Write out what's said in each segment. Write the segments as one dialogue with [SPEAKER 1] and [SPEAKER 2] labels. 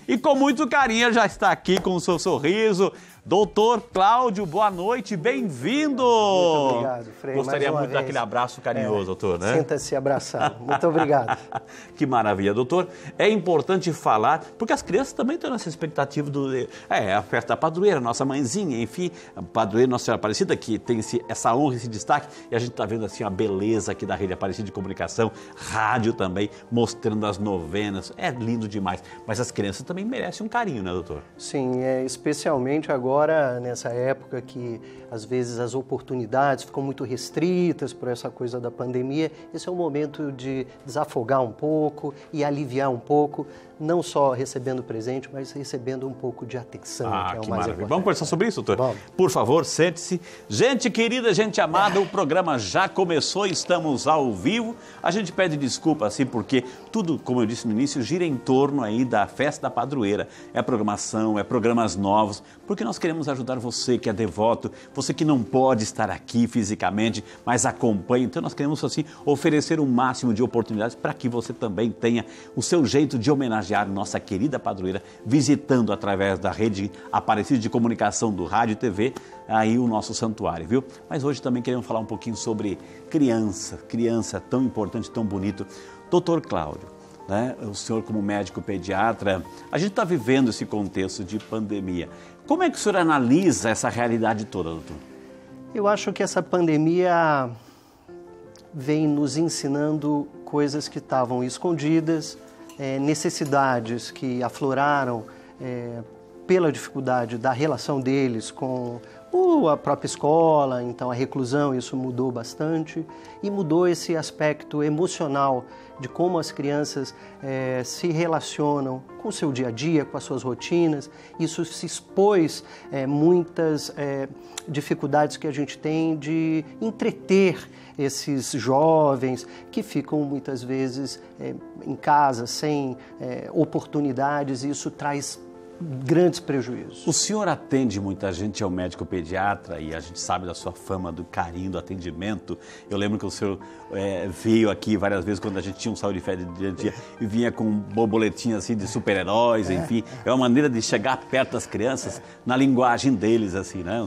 [SPEAKER 1] E com muito carinho já está aqui com o seu sorriso, Doutor Cláudio, boa noite, bem-vindo!
[SPEAKER 2] Muito obrigado, Frei.
[SPEAKER 1] Gostaria muito daquele abraço carinhoso, doutor, né?
[SPEAKER 2] Sinta-se abraçado. Muito obrigado.
[SPEAKER 1] Que maravilha, doutor. É importante falar, porque as crianças também têm essa expectativa a festa da padroeira, nossa mãezinha, enfim, a padroeira Nossa Senhora Aparecida, que tem essa honra, esse destaque, e a gente está vendo assim a beleza aqui da Rede Aparecida de Comunicação, rádio também, mostrando as novenas, é lindo demais. Mas as crianças também merecem um carinho, né, doutor?
[SPEAKER 2] Sim, especialmente agora, nessa época que às vezes as oportunidades ficam muito restritas por essa coisa da pandemia, esse é o momento de desafogar um pouco e aliviar um pouco, não só recebendo presente, mas recebendo um pouco de atenção, que é o mais
[SPEAKER 1] maravilha.
[SPEAKER 2] importante.
[SPEAKER 1] Vamos conversar sobre isso, doutor?
[SPEAKER 2] Vamos.
[SPEAKER 1] Por favor, sente-se. Gente querida, gente amada, o programa já começou, estamos ao vivo. A gente pede desculpa, assim, porque tudo, como eu disse no início, gira em torno aí da festa da padroeira. É programação, é programas novos, porque nós queremos ajudar você que é devoto, você que não pode estar aqui fisicamente, mas acompanha. Então nós queremos, assim, oferecer o máximo de oportunidades para que você também tenha o seu jeito de homenagear nossa querida padroeira, visitando através da Rede Aparecida de Comunicação do Rádio e TV, aí o nosso santuário, viu? Mas hoje também queremos falar um pouquinho sobre criança tão importante, tão bonito. Doutor Cláudio, né? O senhor como médico pediatra, a gente está vivendo esse contexto de pandemia. Como é que o senhor analisa essa realidade toda, doutor?
[SPEAKER 2] Eu acho que essa pandemia vem nos ensinando coisas que estavam escondidas, necessidades que afloraram pela dificuldade da relação deles com a própria escola, então a reclusão, isso mudou bastante e mudou esse aspecto emocional de como as crianças se relacionam com o seu dia a dia, com as suas rotinas. Isso se expôs muitas dificuldades que a gente tem de entreter esses jovens que ficam muitas vezes em casa sem oportunidades, e isso traz grandes prejuízos.
[SPEAKER 1] O senhor atende muita gente, é um médico pediatra, e a gente sabe da sua fama, do carinho, do atendimento. Eu lembro que o senhor veio aqui várias vezes quando a gente tinha um Saúde e Fé de dia a dia e vinha com um borboletinho assim de super-heróis, enfim. É uma maneira de chegar perto das crianças na linguagem deles, assim, né?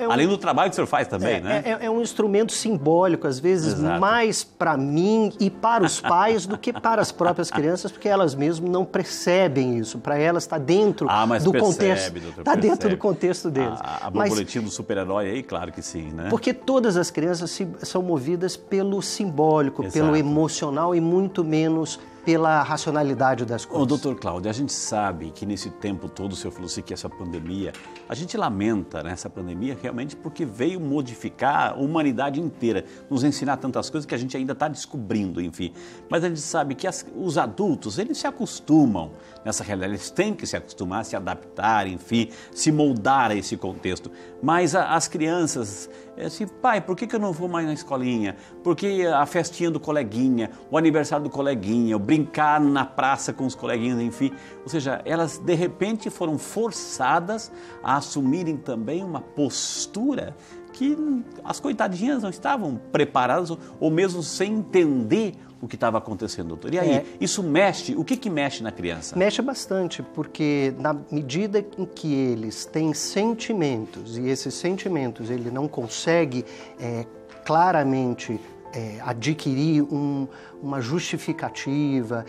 [SPEAKER 1] Além do trabalho que o senhor faz também, né?
[SPEAKER 2] É um instrumento simbólico, às vezes,
[SPEAKER 1] Exato.
[SPEAKER 2] Mais para mim e para os pais do que para as próprias crianças, porque elas mesmas não percebem isso. Para elas está dentro
[SPEAKER 1] mas
[SPEAKER 2] do
[SPEAKER 1] percebe,
[SPEAKER 2] contexto.
[SPEAKER 1] Doutor,
[SPEAKER 2] Está dentro do contexto deles.
[SPEAKER 1] A borboletinha do super-herói aí, claro que sim, né?
[SPEAKER 2] Porque todas as crianças são movidas pelo simbólico,
[SPEAKER 1] Exato.
[SPEAKER 2] pelo emocional e muito menos pela racionalidade das coisas.
[SPEAKER 1] Ô, doutor Cláudio, a gente sabe que nesse tempo todo, o senhor falou assim que essa pandemia, a gente lamenta, né, essa pandemia realmente porque veio modificar a humanidade inteira, nos ensinar tantas coisas que a gente ainda está descobrindo, enfim. Mas a gente sabe que os adultos, eles se acostumam nessa realidade, eles têm que se acostumar, se adaptar, enfim, se moldar a esse contexto. Mas as crianças, assim, pai, por que eu não vou mais na escolinha? Porque a festinha do coleguinha, o aniversário do coleguinha, o brincar na praça com os coleguinhas, enfim. Ou seja, elas de repente foram forçadas a assumirem também uma postura que as coitadinhas não estavam preparadas ou mesmo sem entender o que estava acontecendo, doutor. E aí, isso mexe, o que mexe na criança?
[SPEAKER 2] Mexe bastante, porque na medida em que eles têm sentimentos e esses sentimentos ele não consegue claramente adquirir uma justificativa,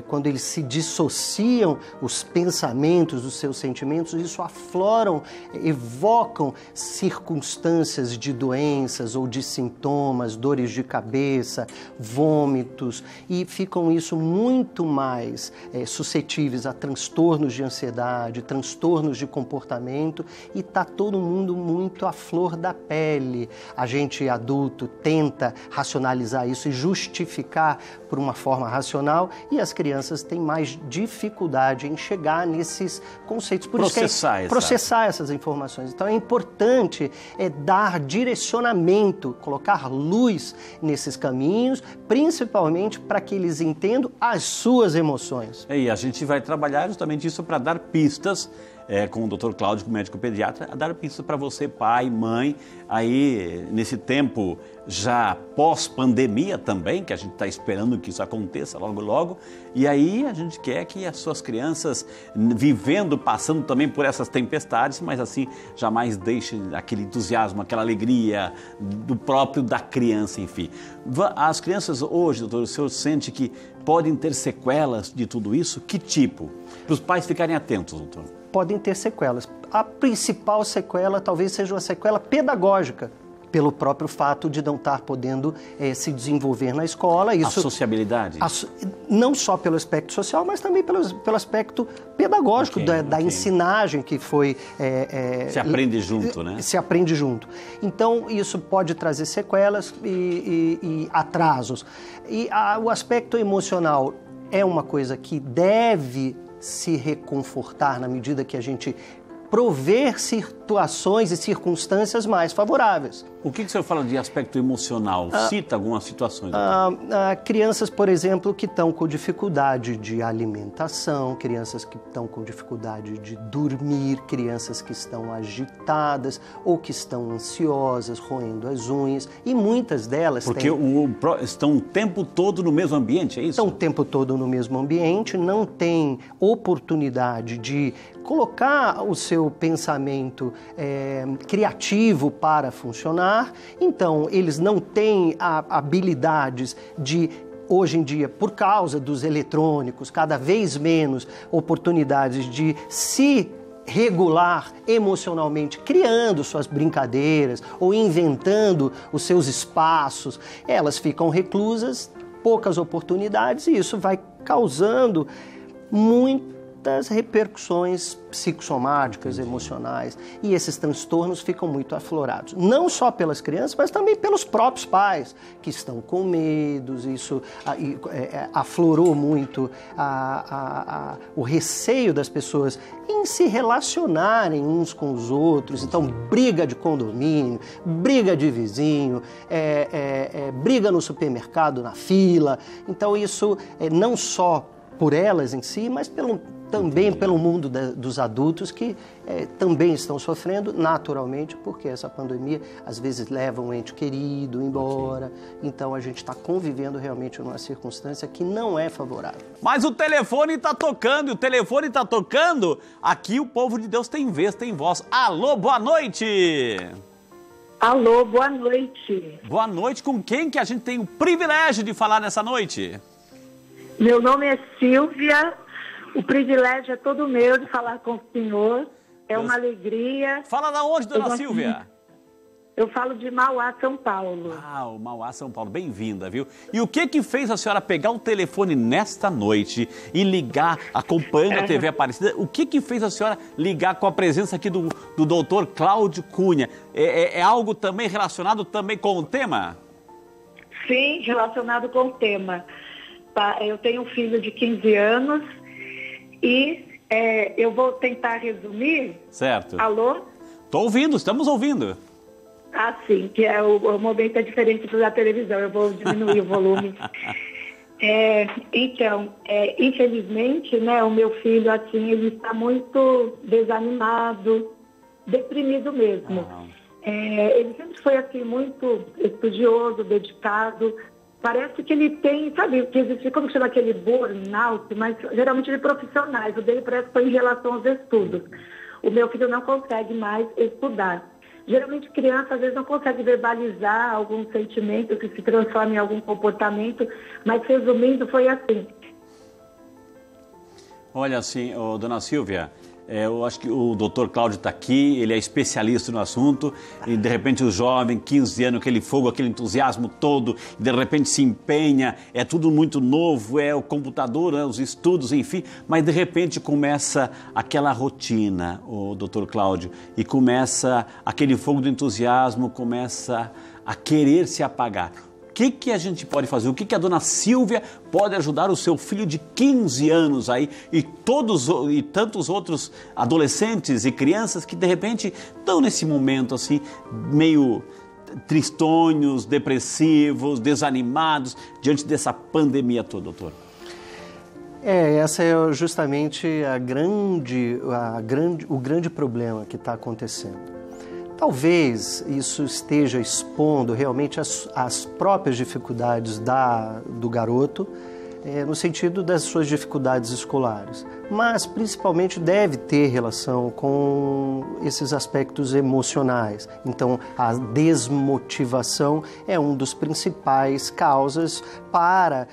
[SPEAKER 2] quando eles se dissociam os pensamentos dos seus sentimentos, isso afloram, evocam circunstâncias de doenças ou de sintomas, dores de cabeça, vômitos, e ficam isso muito mais suscetíveis a transtornos de ansiedade, transtornos de comportamento, e está todo mundo muito à flor da pele. A gente adulto tenta racionalizar isso e justificar por uma forma racional, e as crianças têm mais dificuldade em chegar nesses conceitos. Por processar essas informações. Então é importante dar direcionamento, colocar luz nesses caminhos, principalmente para que eles entendam as suas emoções.
[SPEAKER 1] E a gente vai trabalhar justamente isso para dar pistas com o Dr. Cláudio, médico pediatra, a dar pista para você, pai, mãe, aí nesse tempo já pós-pandemia também, que a gente está esperando que isso aconteça logo, logo, e aí a gente quer que as suas crianças vivendo, passando também por essas tempestades, mas assim, jamais deixem aquele entusiasmo, aquela alegria do próprio da criança, enfim. As crianças hoje, doutor, o senhor sente que podem ter sequelas de tudo isso? Que tipo? Para os pais ficarem atentos, doutor.
[SPEAKER 2] Podem ter sequelas. A principal sequela talvez seja uma sequela pedagógica, pelo próprio fato de não estar podendo se desenvolver na escola. Isso,
[SPEAKER 1] a sociabilidade?
[SPEAKER 2] Não só pelo aspecto social, mas também pelo aspecto pedagógico da ensinagem que foi...
[SPEAKER 1] se aprende junto, né?
[SPEAKER 2] Se aprende junto. Então, isso pode trazer sequelas e atrasos. E o aspecto emocional é uma coisa que deve se reconfortar na medida que a gente prover situações e circunstâncias mais favoráveis.
[SPEAKER 1] O que o senhor fala de aspecto emocional? Cita algumas situações.
[SPEAKER 2] Crianças, por exemplo, que estão com dificuldade de alimentação, crianças que estão com dificuldade de dormir, crianças que estão agitadas ou que estão ansiosas, roendo as unhas, e muitas delas
[SPEAKER 1] estão o tempo todo no mesmo ambiente, é isso?
[SPEAKER 2] Estão o tempo todo no mesmo ambiente, não têm oportunidade de colocar o seu pensamento criativo para funcionar. Então, eles não têm habilidades de, hoje em dia, por causa dos eletrônicos, cada vez menos oportunidades de se regular emocionalmente, criando suas brincadeiras ou inventando os seus espaços. Elas ficam reclusas, poucas oportunidades, e isso vai causando muitas repercussões psicossomáticas, emocionais, e esses transtornos ficam muito aflorados. Não só pelas crianças, mas também pelos próprios pais, que estão com medos. Isso aflorou muito o receio das pessoas em se relacionarem uns com os outros. Então, briga de condomínio, briga de vizinho, briga no supermercado, na fila. Então, isso não só por elas em si, mas também pelo mundo dos adultos que também estão sofrendo naturalmente, porque essa pandemia às vezes leva um ente querido embora. Então a gente está convivendo realmente numa circunstância que não é favorável.
[SPEAKER 1] Mas o telefone está tocando, e o telefone está tocando. Aqui o povo de Deus tem vez, tem voz. Alô, boa noite!
[SPEAKER 3] Alô, boa noite.
[SPEAKER 1] Boa noite, com quem que a gente tem o privilégio de falar nessa noite?
[SPEAKER 3] Meu nome é Silvia, o privilégio é todo meu de falar com o senhor, uma alegria.
[SPEAKER 1] Fala da onde, dona Silvia?
[SPEAKER 3] Eu falo de Mauá, São Paulo.
[SPEAKER 1] O Mauá, São Paulo, bem-vinda, viu? E o que fez a senhora pegar o telefone nesta noite e ligar, acompanhando a TV Aparecida, o que fez a senhora ligar com a presença aqui do doutor Cláudio Cunha? É algo também relacionado também com o tema?
[SPEAKER 3] Sim, relacionado com o tema. Eu tenho um filho de 15 anos e eu vou tentar resumir.
[SPEAKER 1] Certo.
[SPEAKER 3] Alô?
[SPEAKER 1] Estou ouvindo, estamos ouvindo.
[SPEAKER 3] Sim, que o momento é diferente da televisão, eu vou diminuir o volume. Infelizmente, né, o meu filho, assim, ele está muito desanimado, deprimido mesmo. Ele sempre foi, assim, muito estudioso, dedicado. Parece que ele tem, sabe, que existe, como chama aquele burnout, mas geralmente de profissionais. O dele parece que foi em relação aos estudos. O meu filho não consegue mais estudar. Geralmente criança às vezes não consegue verbalizar algum sentimento que se transforma em algum comportamento, mas resumindo foi assim.
[SPEAKER 1] Olha assim, dona Silvia, eu acho que o doutor Cláudio está aqui, ele é especialista no assunto, e de repente o jovem, 15 anos, aquele fogo, aquele entusiasmo todo, de repente se empenha, é tudo muito novo, é o computador, os estudos, enfim, mas de repente começa aquela rotina, o doutor Cláudio, e começa aquele fogo do entusiasmo, começa a querer se apagar. O que a gente pode fazer? O que a dona Silvia pode ajudar o seu filho de 15 anos aí e tantos outros adolescentes e crianças que de repente estão nesse momento assim, meio tristonhos, depressivos, desanimados diante dessa pandemia toda, doutor?
[SPEAKER 2] Essa é justamente o grande problema que está acontecendo. Talvez isso esteja expondo realmente as próprias dificuldades do garoto, no sentido das suas dificuldades escolares, mas principalmente deve ter relação com esses aspectos emocionais. Então, a desmotivação é um dos principais causas para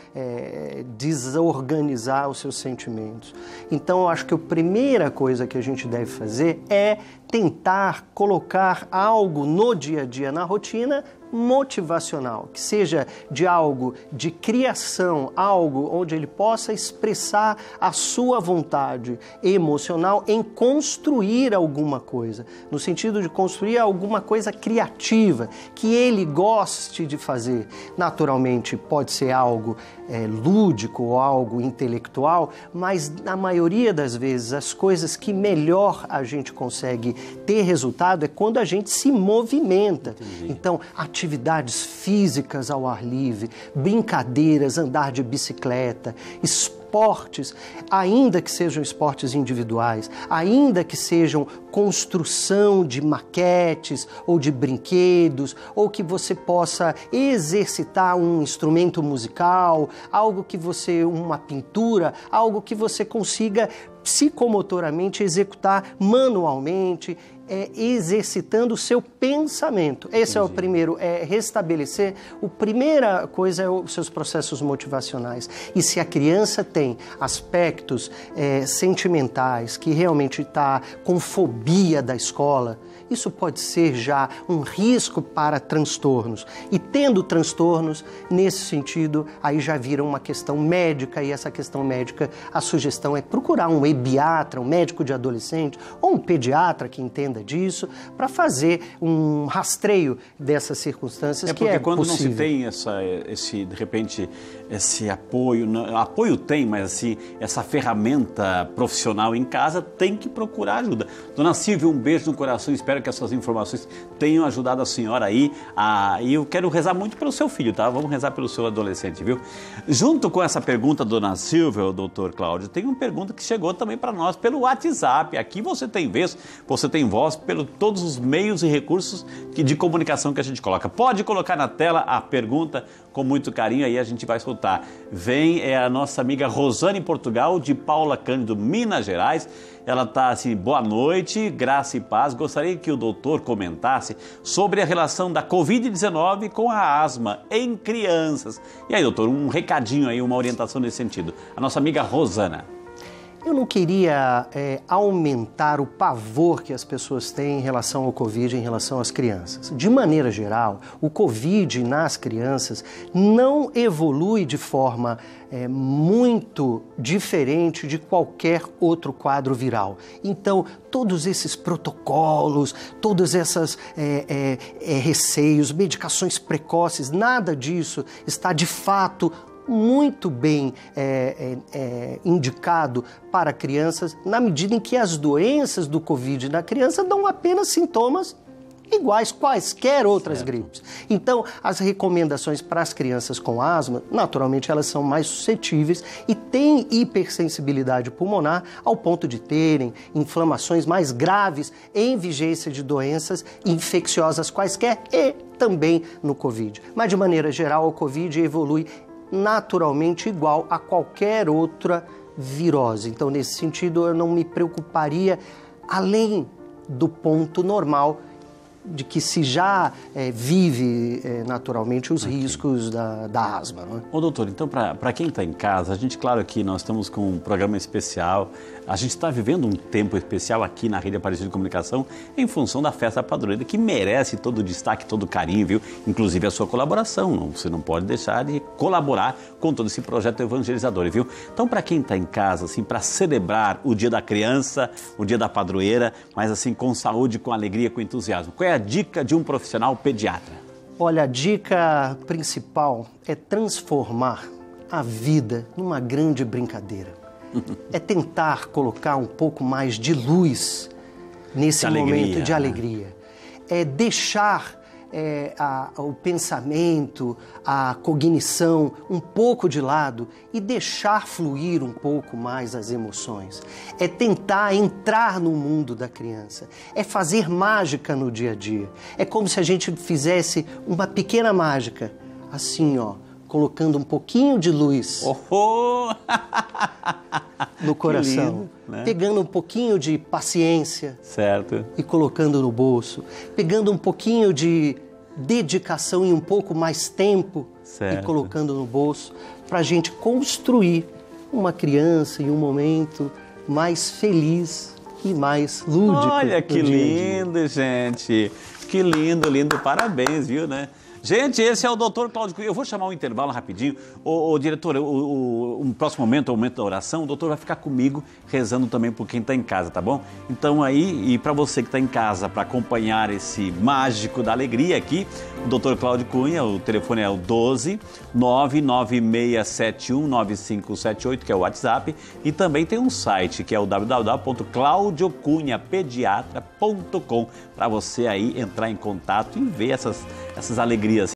[SPEAKER 2] desorganizar os seus sentimentos. Então, eu acho que a primeira coisa que a gente deve fazer é tentar colocar algo no dia a dia, na rotina, motivacional, que seja de algo de criação, algo onde ele possa expressar a sua vontade emocional em construir alguma coisa, no sentido de construir alguma coisa criativa, que ele goste de fazer. Naturalmente, pode ser algo lúdico ou algo intelectual, mas na maioria das vezes as coisas que melhor a gente consegue ter resultado é quando a gente se movimenta. Entendi. Então, atividades físicas ao ar livre, brincadeiras, andar de bicicleta, esportes, ainda que sejam esportes individuais, ainda que sejam construção de maquetes ou de brinquedos, ou que você possa exercitar um instrumento musical, uma pintura, algo que você consiga psicomotoramente executar manualmente, exercitando o seu pensamento. Esse é o primeiro, restabelecer. A primeira coisa é os seus processos motivacionais. E se a criança tem aspectos sentimentais, que realmente está com fobia da escola, isso pode ser já um risco para transtornos. E tendo transtornos, nesse sentido, aí já vira uma questão médica, e essa questão médica, a sugestão é procurar um ebiatra, um médico de adolescente, ou um pediatra que entenda disso, para fazer um rastreio dessas circunstâncias que é possível.
[SPEAKER 1] Porque quando não se tem de repente, esse apoio, apoio tem, mas assim, essa ferramenta profissional em casa, tem que procurar ajuda. Dona Silvia, um beijo no coração, espero que essas informações tenham ajudado a senhora aí. E eu quero rezar muito pelo seu filho, tá? Vamos rezar pelo seu adolescente, viu? Junto com essa pergunta, Dona Silvia, o doutor Cláudio, tem uma pergunta que chegou também para nós pelo WhatsApp. Aqui você tem vez, você tem voz, pelo todos os meios e recursos de comunicação que a gente coloca. Pode colocar na tela a pergunta com muito carinho, aí a gente vai soltar. Vem a nossa amiga Rosane Portugal, de Paula Cândido, Minas Gerais. Ela está assim, boa noite, graça e paz. Gostaria que o doutor comentasse sobre a relação da Covid-19 com a asma em crianças. E aí, doutor, um recadinho aí, uma orientação nesse sentido. A nossa amiga Rosana.
[SPEAKER 2] Eu não queria aumentar o pavor que as pessoas têm em relação ao Covid, em relação às crianças. De maneira geral, o Covid nas crianças não evolui de forma muito diferente de qualquer outro quadro viral. Então, todos esses protocolos, todos esses receios, medicações precoces, nada disso está de fato muito bem indicado para crianças, na medida em que as doenças do Covid na criança dão apenas sintomas iguais quaisquer outras gripes. Então, as recomendações para as crianças com asma, naturalmente, elas são mais suscetíveis e têm hipersensibilidade pulmonar ao ponto de terem inflamações mais graves em vigência de doenças infecciosas quaisquer e também no Covid. Mas, de maneira geral, o Covid evolui naturalmente igual a qualquer outra virose. Então, nesse sentido, eu não me preocuparia além do ponto normal de que se já vive naturalmente os riscos da asma. Não é?
[SPEAKER 1] Ô doutor, então para quem está em casa, a gente, claro que nós estamos com um programa especial, a gente está vivendo um tempo especial aqui na Rede Aparecida de Comunicação em função da Festa da Padroeira, que merece todo o destaque, todo o carinho, viu? Inclusive a sua colaboração, você não pode deixar de colaborar com todo esse projeto evangelizador, viu? Então para quem está em casa, assim, para celebrar o Dia da Criança, o Dia da Padroeira, mas assim com saúde, com alegria, com entusiasmo, qual é a dica de um profissional pediatra?
[SPEAKER 2] Olha, a dica principal é transformar a vida numa grande brincadeira. É tentar colocar um pouco mais de luz nesse momento de alegria. É deixar o pensamento, a cognição um pouco de lado e deixar fluir um pouco mais as emoções. É tentar entrar no mundo da criança. É fazer mágica no dia a dia. É como se a gente fizesse uma pequena mágica, assim, ó, colocando um pouquinho de luz no coração, lindo, né? Pegando um pouquinho de paciência,
[SPEAKER 1] certo,
[SPEAKER 2] e colocando no bolso, pegando um pouquinho de dedicação e um pouco mais tempo, certo, e colocando no bolso, para a gente construir uma criança em um momento mais feliz e mais lúdico.
[SPEAKER 1] Olha que lindo, gente, que lindo, lindo, parabéns, viu, né? Gente, esse é o Dr. Cláudio Cunha. Eu vou chamar um intervalo rapidinho. O diretor, um próximo momento, o momento da oração, o doutor vai ficar comigo rezando também por quem está em casa, tá bom? Então aí, e para você que está em casa, para acompanhar esse mágico da alegria aqui, o Dr. Cláudio Cunha, o telefone é o 12 99671 9578, que é o WhatsApp, e também tem um site que é o www.claudiocunhapediatra.com, para você aí entrar em contato e ver essas alegrias